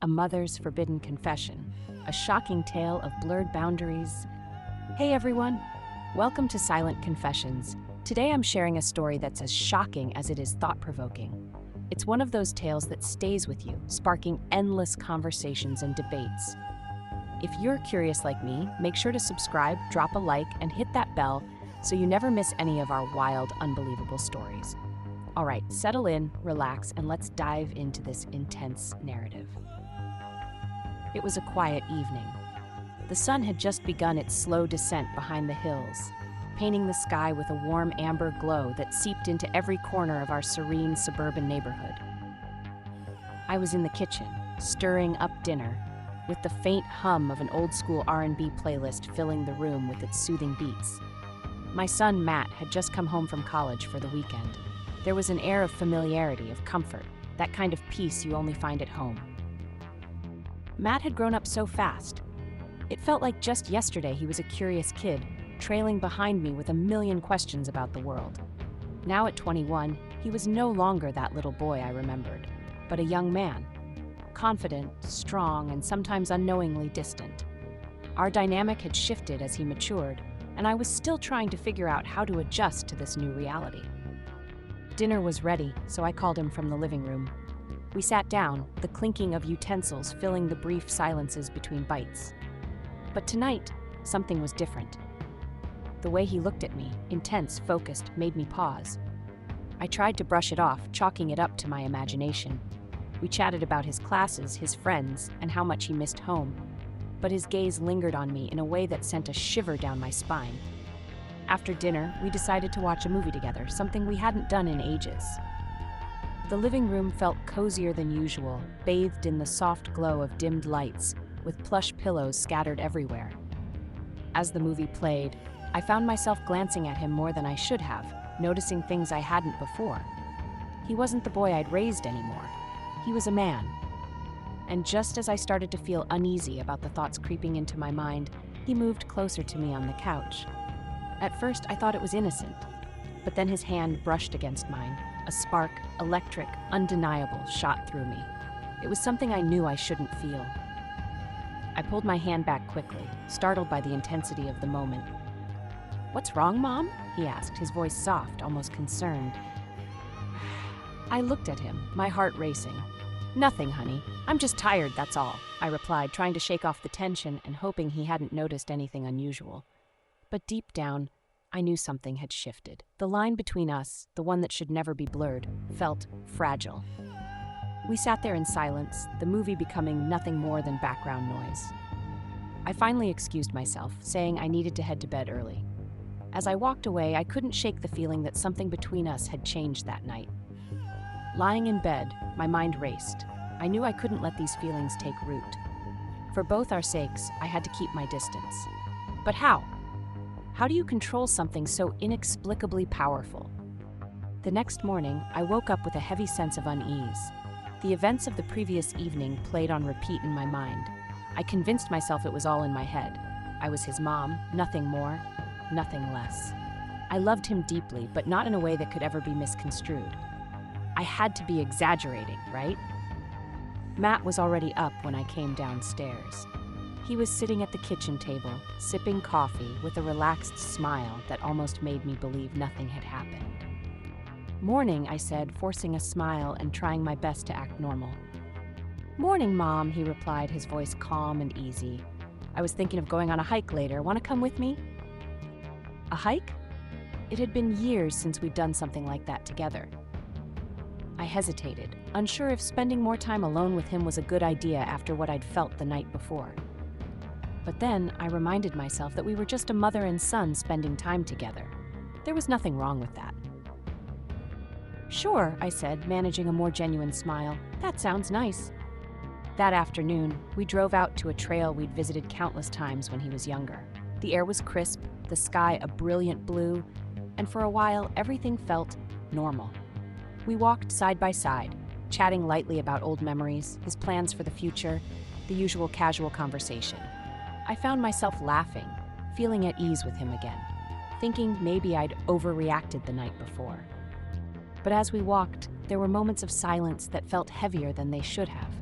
A Mother's Forbidden Confession, a shocking tale of blurred boundaries. Hey everyone, welcome to Silent Confessions. Today I'm sharing a story that's as shocking as it is thought-provoking. It's one of those tales that stays with you, sparking endless conversations and debates. If you're curious like me, make sure to subscribe, drop a like, and hit that bell so you never miss any of our wild, unbelievable stories. All right, settle in, relax, and let's dive into this intense narrative. It was a quiet evening. The sun had just begun its slow descent behind the hills, painting the sky with a warm amber glow that seeped into every corner of our serene suburban neighborhood. I was in the kitchen, stirring up dinner, with the faint hum of an old-school R&B playlist filling the room with its soothing beats. My son, Matt, had just come home from college for the weekend. There was an air of familiarity, of comfort, that kind of peace you only find at home. Matt had grown up so fast. It felt like just yesterday he was a curious kid, trailing behind me with a million questions about the world. Now at 21, he was no longer that little boy I remembered, but a young man. Confident, strong, and sometimes unknowingly distant. Our dynamic had shifted as he matured, and I was still trying to figure out how to adjust to this new reality. Dinner was ready, so I called him from the living room. We sat down, the clinking of utensils filling the brief silences between bites. But tonight, something was different. The way he looked at me, intense, focused, made me pause. I tried to brush it off, chalking it up to my imagination. We chatted about his classes, his friends, and how much he missed home. But his gaze lingered on me in a way that sent a shiver down my spine. After dinner, we decided to watch a movie together, something we hadn't done in ages. The living room felt cozier than usual, bathed in the soft glow of dimmed lights, with plush pillows scattered everywhere. As the movie played, I found myself glancing at him more than I should have, noticing things I hadn't before. He wasn't the boy I'd raised anymore. He was a man. And just as I started to feel uneasy about the thoughts creeping into my mind, he moved closer to me on the couch. At first, I thought it was innocent, but then his hand brushed against mine. A spark, electric, undeniable, shot through me. It was something I knew I shouldn't feel. I pulled my hand back quickly, startled by the intensity of the moment. "What's wrong, Mom?" he asked, his voice soft, almost concerned. I looked at him, my heart racing. "Nothing, honey. I'm just tired, that's all," I replied, trying to shake off the tension and hoping he hadn't noticed anything unusual. But deep down, I knew something had shifted. The line between us, the one that should never be blurred, felt fragile. We sat there in silence, the movie becoming nothing more than background noise. I finally excused myself, saying I needed to head to bed early. As I walked away, I couldn't shake the feeling that something between us had changed that night. Lying in bed, my mind raced. I knew I couldn't let these feelings take root. For both our sakes, I had to keep my distance. But how? How do you control something so inexplicably powerful? The next morning, I woke up with a heavy sense of unease. The events of the previous evening played on repeat in my mind. I convinced myself it was all in my head. I was his mom, nothing more, nothing less. I loved him deeply, but not in a way that could ever be misconstrued. I had to be exaggerating, right? Matt was already up when I came downstairs. He was sitting at the kitchen table, sipping coffee with a relaxed smile that almost made me believe nothing had happened. "Morning," I said, forcing a smile and trying my best to act normal. "Morning, Mom," he replied, his voice calm and easy. "I was thinking of going on a hike later. Want to come with me?" A hike? It had been years since we'd done something like that together. I hesitated, unsure if spending more time alone with him was a good idea after what I'd felt the night before. But then I reminded myself that we were just a mother and son spending time together. There was nothing wrong with that. "Sure," I said, managing a more genuine smile. "That sounds nice." That afternoon, we drove out to a trail we'd visited countless times when he was younger. The air was crisp, the sky a brilliant blue, and for a while, everything felt normal. We walked side by side, chatting lightly about old memories, his plans for the future, the usual casual conversation. I found myself laughing, feeling at ease with him again, thinking maybe I'd overreacted the night before. But as we walked, there were moments of silence that felt heavier than they should have.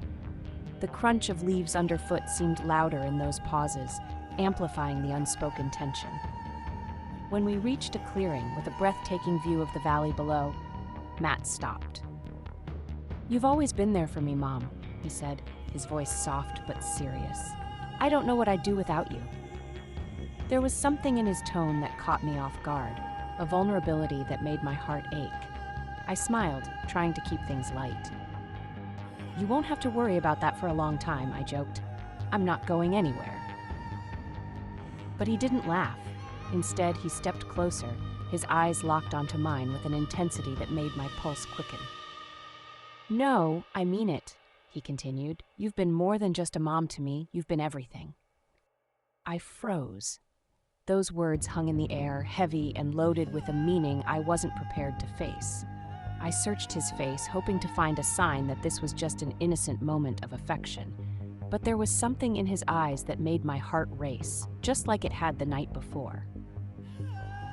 The crunch of leaves underfoot seemed louder in those pauses, amplifying the unspoken tension. When we reached a clearing with a breathtaking view of the valley below, Matt stopped. "You've always been there for me, Mom," he said, his voice soft but serious. "I don't know what I'd do without you." There was something in his tone that caught me off guard, a vulnerability that made my heart ache. I smiled, trying to keep things light. "You won't have to worry about that for a long time," I joked. "I'm not going anywhere." But he didn't laugh. Instead, he stepped closer, his eyes locked onto mine with an intensity that made my pulse quicken. "No, I mean it," he continued. "You've been more than just a mom to me, you've been everything." I froze. Those words hung in the air, heavy and loaded with a meaning I wasn't prepared to face. I searched his face, hoping to find a sign that this was just an innocent moment of affection. But there was something in his eyes that made my heart race, just like it had the night before.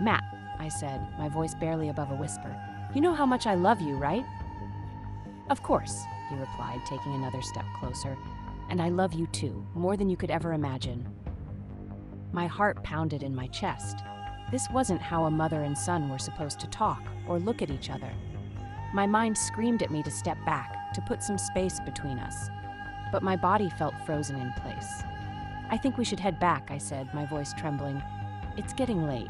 "Matt," I said, my voice barely above a whisper, "you know how much I love you, right?" "Of course," he replied, taking another step closer. "And I love you too, more than you could ever imagine." My heart pounded in my chest. This wasn't how a mother and son were supposed to talk or look at each other. My mind screamed at me to step back, to put some space between us. But my body felt frozen in place. "I think we should head back," I said, my voice trembling. "It's getting late."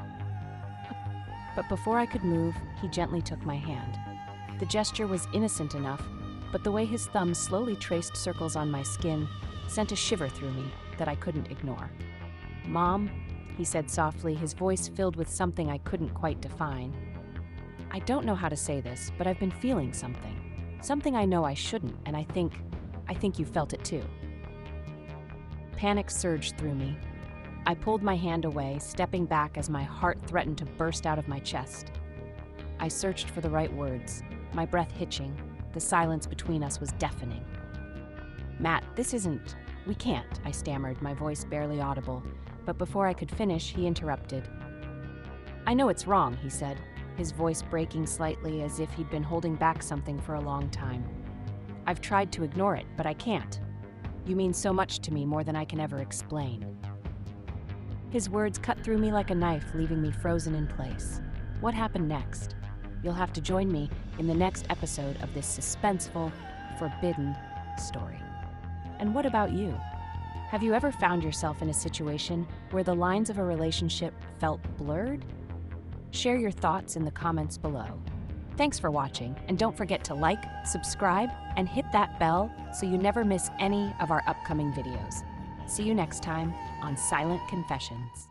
But before I could move, he gently took my hand. The gesture was innocent enough, but the way his thumb slowly traced circles on my skin sent a shiver through me that I couldn't ignore. "Mom," he said softly, his voice filled with something I couldn't quite define. "I don't know how to say this, but I've been feeling something. Something I know I shouldn't, and I think you felt it too." Panic surged through me. I pulled my hand away, stepping back as my heart threatened to burst out of my chest. I searched for the right words, my breath hitching. The silence between us was deafening. "Matt, we can't," I stammered, my voice barely audible. But before I could finish, he interrupted. "I know it's wrong," he said, his voice breaking slightly as if he'd been holding back something for a long time. "I've tried to ignore it, but I can't. You mean so much to me, more than I can ever explain." His words cut through me like a knife, leaving me frozen in place. What happened next? You'll have to join me in the next episode of this suspenseful, forbidden story. And what about you? Have you ever found yourself in a situation where the lines of a relationship felt blurred? Share your thoughts in the comments below. Thanks for watching, and don't forget to like, subscribe, and hit that bell so you never miss any of our upcoming videos. See you next time on Silent Confessions.